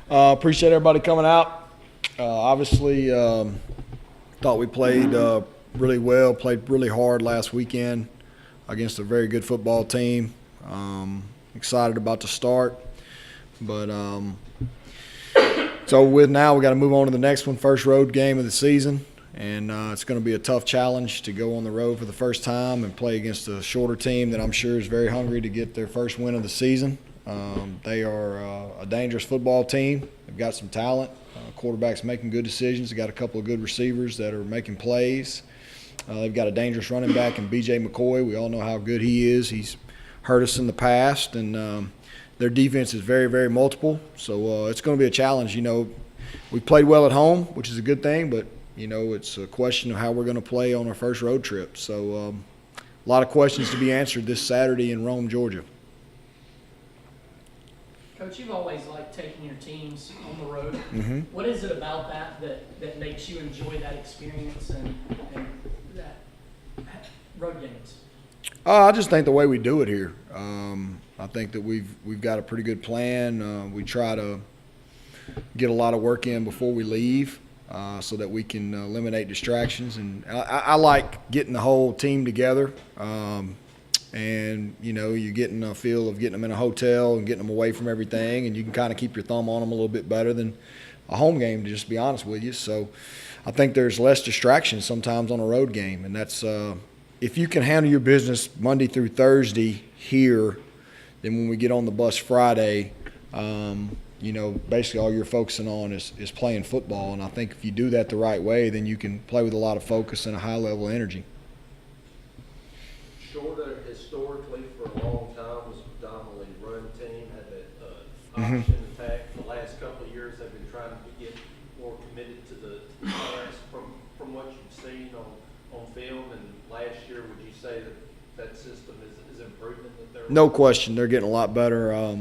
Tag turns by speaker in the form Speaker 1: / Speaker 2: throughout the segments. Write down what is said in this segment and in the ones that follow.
Speaker 1: Appreciate everybody coming out. Obviously, thought we played really well, played really hard last weekend against a very good football team. Excited about the start. But so with now, we got to move on to the next one, first road game of the season. And it's going to be a tough challenge to go on the road for the first time and play against a shorter team that I'm sure is very hungry to get their first win of the season. They are a dangerous football team. They've got some talent. Quarterback's making good decisions. They've got a couple of good receivers that are making plays. They've got a dangerous running back in B.J. McCoy. We all know how good he is. He's hurt us in the past. And their defense is very, very multiple. So it's going to be a challenge. You know, we played well at home, which is a good thing, but you know, it's a question of how we're going to play on our first road trip. So a lot of questions to be answered this Saturday in Rome, Georgia.
Speaker 2: Coach, you've always liked taking your teams on the road.
Speaker 1: Mm-hmm.
Speaker 2: What is it about that makes you enjoy that experience and that road games?
Speaker 1: I just think the way we do it here. I think that we've got a pretty good plan. We try to get a lot of work in before we leave. So that we can eliminate distractions. And I like getting the whole team together. And, you know, you're getting a feel of getting them in a hotel and getting them away from everything. And you can kind of keep your thumb on them a little bit better than a home game, to just be honest with you. So I think there's less distractions sometimes on a road game. And that's if you can handle your business Monday through Thursday here, then when we get on the bus Friday, you know, basically all you're focusing on is playing football. And I think if you do that the right way, then you can play with a lot of focus and a high level of energy.
Speaker 3: Shorter historically for a long time was predominantly run team, had that option attack. The last couple of years they've been trying to get more committed to the pass. From what you've seen on film and last year, would you say that system is improving?
Speaker 1: No question. They're getting a lot better.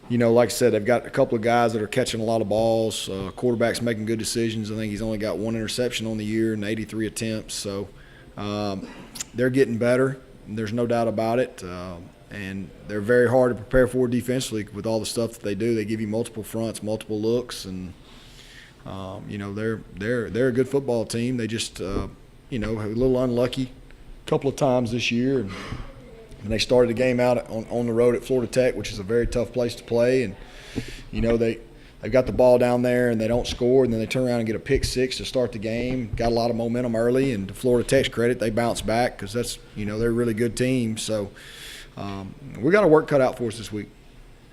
Speaker 1: You know, like I said, they've got a couple of guys that are catching a lot of balls. Quarterback's making good decisions. I think he's only got one interception on the year and 83 attempts. So they're getting better. There's no doubt about it. And they're very hard to prepare for defensively with all the stuff that they do. They give you multiple fronts, multiple looks, and you know, they're a good football team. They just you know, a little unlucky a couple of times this year. And they started the game out on the road at Florida Tech, which is a very tough place to play. And, you know, they've got the ball down there and they don't score, and then they turn around and get a pick six to start the game. Got a lot of momentum early, and to Florida Tech's credit, they bounced back because that's, you know, they're a really good team. So we got a work cut out for us this week.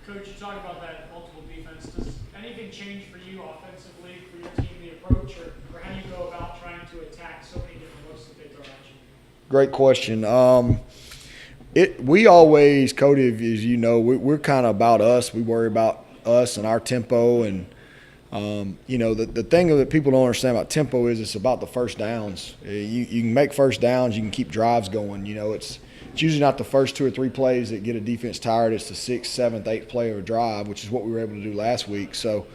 Speaker 4: Coach, you talk about that multiple defense. Does anything change for you offensively for your team, the approach, or how do you go about trying to attack so many different looks that they throw at you?
Speaker 1: Great question. We always, Cody, as you know, we're kind of about us. We worry about us and our tempo. And, you know, the thing that people don't understand about tempo is it's about the first downs. You can make first downs. You can keep drives going. You know, it's usually not the first 2 or 3 plays that get a defense tired. It's the 6th, 7th, 8th play of a drive, which is what we were able to do last week. So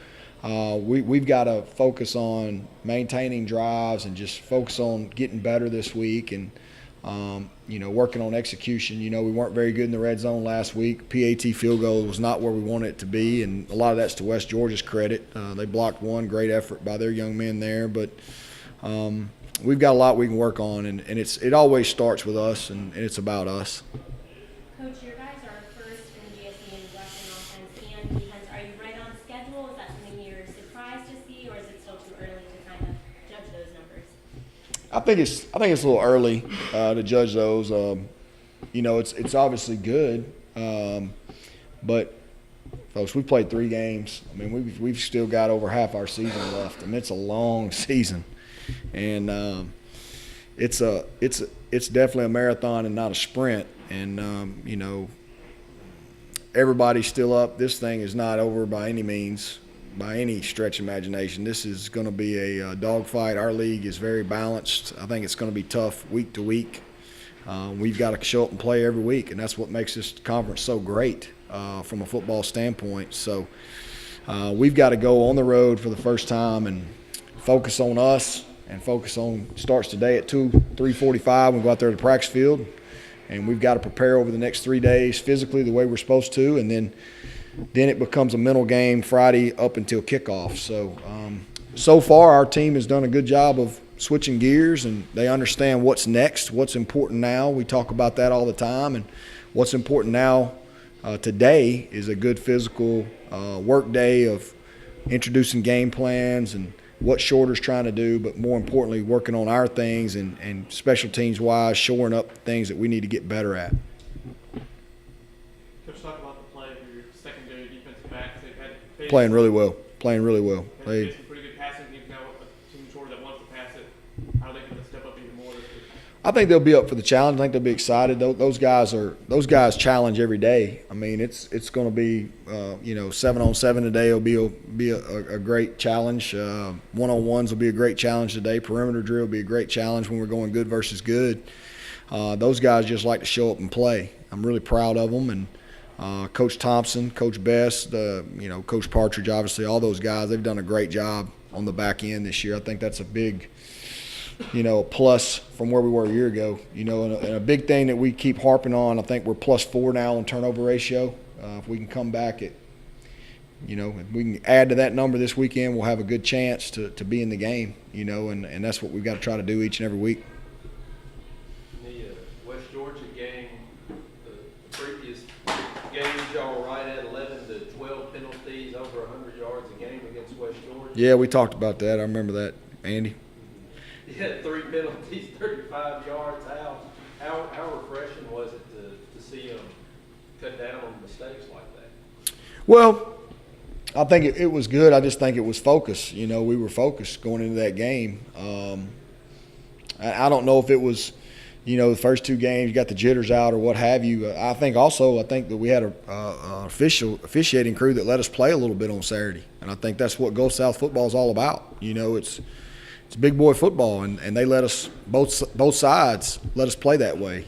Speaker 1: we've got to focus on maintaining drives and just focus on getting better this week. And you know, working on execution. You know, we weren't very good in the red zone last week. PAT field goal was not where we wanted it to be, and a lot of that's to West Georgia's credit. They blocked one, great effort by their young men there, but we've got a lot we can work on, and it always starts with us, and it's about us.
Speaker 5: Coach, your guys are first in the GSE in rushing offense and defense. Are you right on schedule? Is that something you're surprised to see, or is it still too early to kind of judge those numbers?
Speaker 1: I think it's a little early to judge those. You know, it's obviously good, but folks, we played 3 games. I mean, we've still got over half our season left, and it's a long season, and it's definitely a marathon and not a sprint. And you know, everybody's still up. This thing is not over by any means, by any stretch of imagination. This is going to be a dogfight. Our league is very balanced. I think it's going to be tough week to week. We've got to show up and play every week, and that's what makes this conference so great from a football standpoint. So we've got to go on the road for the first time and focus on us and focus on – starts today at 3:45. We go out there to the practice field, and we've got to prepare over the next 3 days physically the way we're supposed to, and then then it becomes a mental game Friday up until kickoff. So, so far our team has done a good job of switching gears, and they understand what's next, what's important now. We talk about that all the time, and what's important now today is a good physical work day of introducing game plans and what Shorter's trying to do, but more importantly, working on our things and special teams wise, shoring up things that we need to get better at.
Speaker 6: Coach, talk about the play of your secondary defensive backs. They've had
Speaker 1: Playing really well. Playing really well.
Speaker 6: They've faced some pretty good passing teams now. A team Shorter that wants to pass it. How are they going to step up even more this week?
Speaker 1: I think they'll be up for the challenge. I think they'll be excited. Those guys challenge every day. I mean, it's going to be 7-on-7 today will be a great challenge. 1-on-1s will be a great challenge today. Perimeter drill will be a great challenge when we're going good versus good. Those guys just like to show up and play. I'm really proud of them, and Coach Thompson, Coach Best, Coach Partridge, obviously all those guys, they've done a great job on the back end this year. I think that's a big plus from where we were a year ago. And a big thing that we keep harping on, I think we're +4 now on turnover ratio. If we can come back at, if we can add to that number this weekend, we'll have a good chance to be in the game, and that's what we've got to try to do each and every week.
Speaker 3: The West Georgia game, the previous games, y'all were right at 11 to 12 penalties, over 100 yards a game against West Georgia.
Speaker 1: Yeah, we talked about that. I remember that, Andy.
Speaker 3: You had 3 penalties, 35 yards. How refreshing was it to see them cut down on mistakes like that?
Speaker 1: Well, I think it was good. I just think it was focus. We were focused going into that game. I don't know if it was, the first 2 games you got the jitters out or what have you. I think that we had an officiating crew that let us play a little bit on Saturday, and I think that's what Gulf South football is all about. It's big boy football, and they let us both sides let us play that way.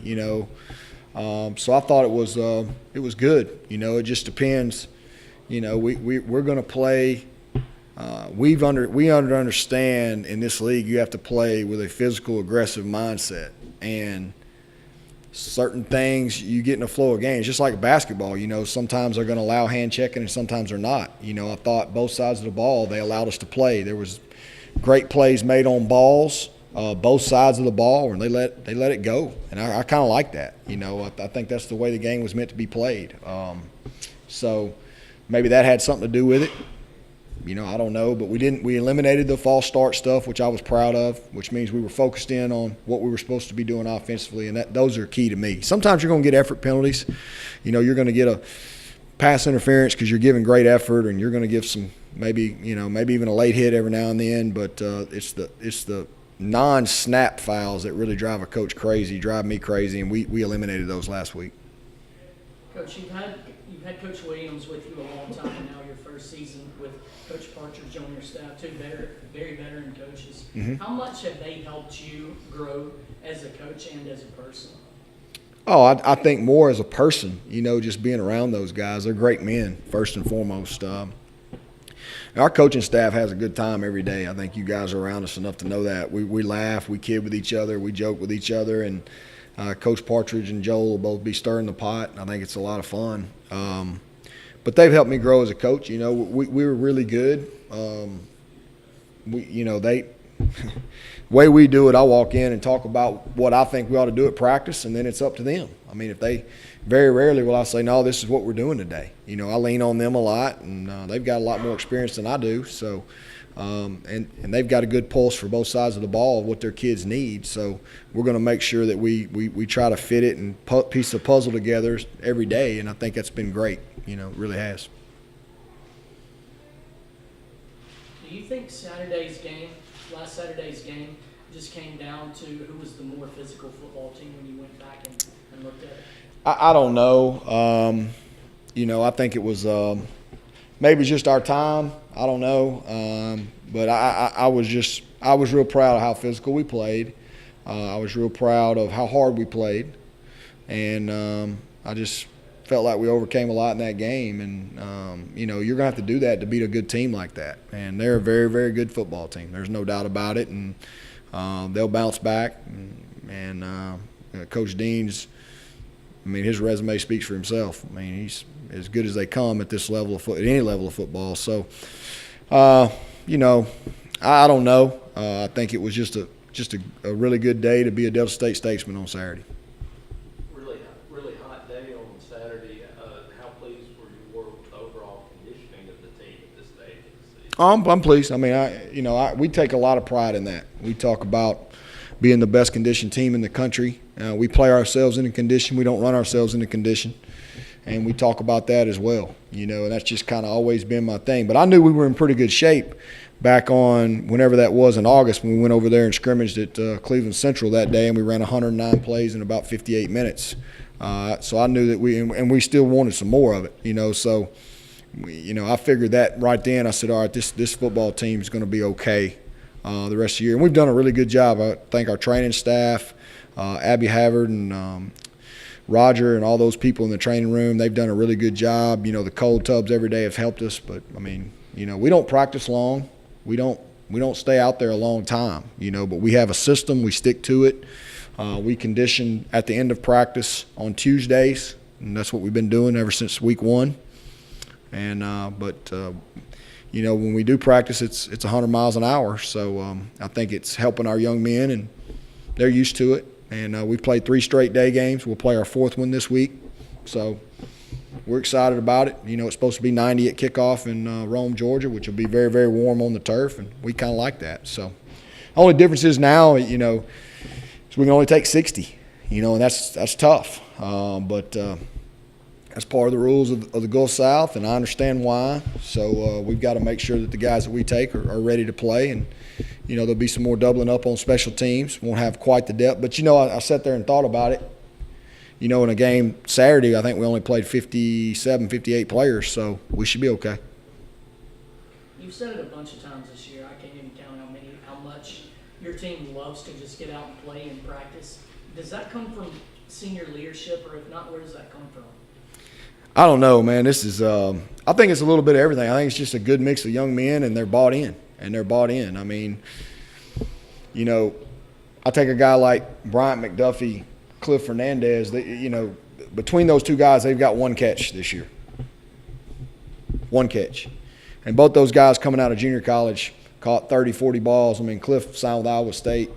Speaker 1: So I thought it was good. It just depends. We're going to play. We understand in this league you have to play with a physical, aggressive mindset, and certain things you get in a flow of games, just like basketball. Sometimes they're going to allow hand checking, and sometimes they're not. I thought both sides of the ball they allowed us to play. There was great plays made on balls, both sides of the ball, and they let it go, and I kind of like that. I think that's the way the game was meant to be played. So maybe that had something to do with it. I don't know, but we eliminated the false start stuff, which I was proud of, which means we were focused in on what we were supposed to be doing offensively, and those are key to me. Sometimes you're going to get effort penalties. You're going to get a pass interference because you're giving great effort, and you're going to give some maybe even a late hit every now and then, but it's the non-snap fouls that really drive me crazy, and we eliminated those last week.
Speaker 2: Coach, you've had Coach Williams with you a long time, and now your first season with Coach Partridge on your staff, 2 very veteran coaches.
Speaker 1: Mm-hmm.
Speaker 2: How much have they helped you grow as a coach and as a person?
Speaker 1: Oh, I think more as a person, just being around those guys. They're great men, first and foremost. Our coaching staff has a good time every day. I think you guys are around us enough to know that. We laugh, we kid with each other, we joke with each other, and Coach Partridge and Joel will both be stirring the pot. I think it's a lot of fun. But they've helped me grow as a coach. We were really good. Way we do it, I walk in and talk about what I think we ought to do at practice, and then it's up to them. I mean, very rarely will I say, no, this is what we're doing today. I lean on them a lot, and they've got a lot more experience than I do. So, and they've got a good pulse for both sides of the ball of what their kids need. So we're going to make sure that we try to fit it and piece the puzzle together every day, and I think that's been great. It really has.
Speaker 2: Do you think last Saturday's game, just came down to who was the more physical football team when you went back and looked at it?
Speaker 1: I don't know. I think it was maybe just our time. I don't know. But I was real proud of how physical we played. I was real proud of how hard we played. And I just felt like we overcame a lot in that game. And, you're going to have to do that to beat a good team like that. And they're a very, very good football team. There's no doubt about it. And they'll bounce back. And Coach Dean's I mean, his resume speaks for himself. I mean, he's as good as they come at this level of at any level of football. So, you know, I don't know. I think it was just a really good day to be a Delta State statesman on Saturday.
Speaker 3: Really hot day on Saturday. How pleased were you with the overall conditioning of the team at this stage of the season?
Speaker 1: I'm pleased. I mean, we take a lot of pride in that. We talk about being the best conditioned team in the country. We play ourselves into condition. We don't run ourselves into condition. And we talk about that as well, you know, and that's just kind of always been my thing. But I knew we were in pretty good shape back on whenever that was in August when we went over there and scrimmaged at Cleveland Central that day, and we ran 109 plays in about 58 minutes. So I knew that we still wanted some more of it, you know. So, I figured that right then. I said, all right, this football team is going to be okay the rest of the year. And we've done a really good job. I thank our training staff, Abby Havard and Roger and all those people in the training room. They've done a really good job. You know, the cold tubs every day have helped us. But, I mean, we don't practice long. We don't stay out there a long time, but we have a system. We stick to it. We condition at the end of practice on Tuesdays, and that's what we've been doing ever since week 1. And when we do practice, it's 100 miles an hour. So I think it's helping our young men, and they're used to it. And we've played 3 straight day games. We'll play our 4th one this week. So we're excited about it. It's supposed to be 90 at kickoff in Rome, Georgia, which will be very, very warm on the turf, and we kind of like that. So the only difference is now, is we can only take 60, and that's tough. But that's part of the rules of the Gulf South, and I understand why. So we've got to make sure that the guys that we take are ready to play, and there'll be some more doubling up on special teams. Won't have quite the depth, but I sat there and thought about it. In a game Saturday, I think we only played 57, 58 players, so we should be okay.
Speaker 2: You've said it a bunch of times this year. I can't even count how much your team loves to just get out and play and practice. Does that come from senior leadership, or if not, where does that come from?
Speaker 1: I don't know, man. This is I think it's a little bit of everything. I think it's just a good mix of young men, and they're bought in. I mean, I take a guy like Bryant McDuffie, Cliff Fernandez. Between those two guys, they've got 1 catch this year. 1 catch. And both those guys coming out of junior college caught 30, 40 balls. I mean, Cliff signed with Iowa State.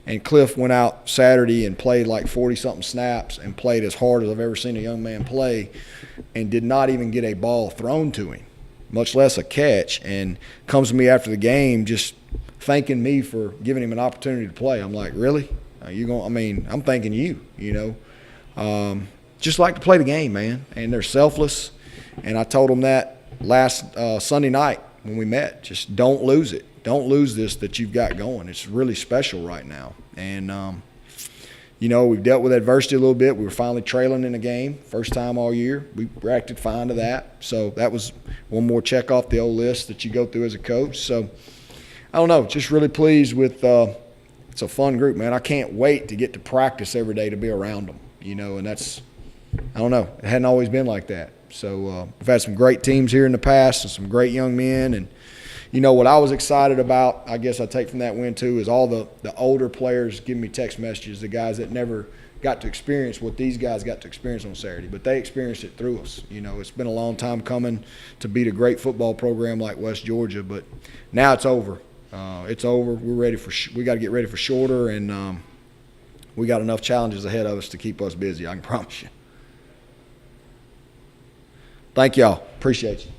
Speaker 1: And Cliff went out Saturday and played like 40-something snaps and played as hard as I've ever seen a young man play, and did not even get a ball thrown to him, much less a catch, and comes to me after the game just thanking me for giving him an opportunity to play. I'm like, really? I'm thanking you, Just like to play the game, man. And they're selfless. And I told them that last Sunday night when we met. Just don't lose it. Don't lose this that you've got going. It's really special right now. And, we've dealt with adversity a little bit. We were finally trailing in a game, first time all year. We reacted fine to that. So that was one more check off the old list that you go through as a coach. So, I don't know, just really pleased with it's a fun group, man. I can't wait to get to practice every day to be around them, and that's, I don't know, it hadn't always been like that. So we've had some great teams here in the past and some great young men. And, what I was excited about, I guess I take from that win too, is all the older players giving me text messages, the guys that never got to experience what these guys got to experience on Saturday, but they experienced it through us. It's been a long time coming to beat a great football program like West Georgia, but now it's over. It's over. We're ready we got to get ready for shorter, and we got enough challenges ahead of us to keep us busy. I can promise you. Thank y'all. Appreciate you.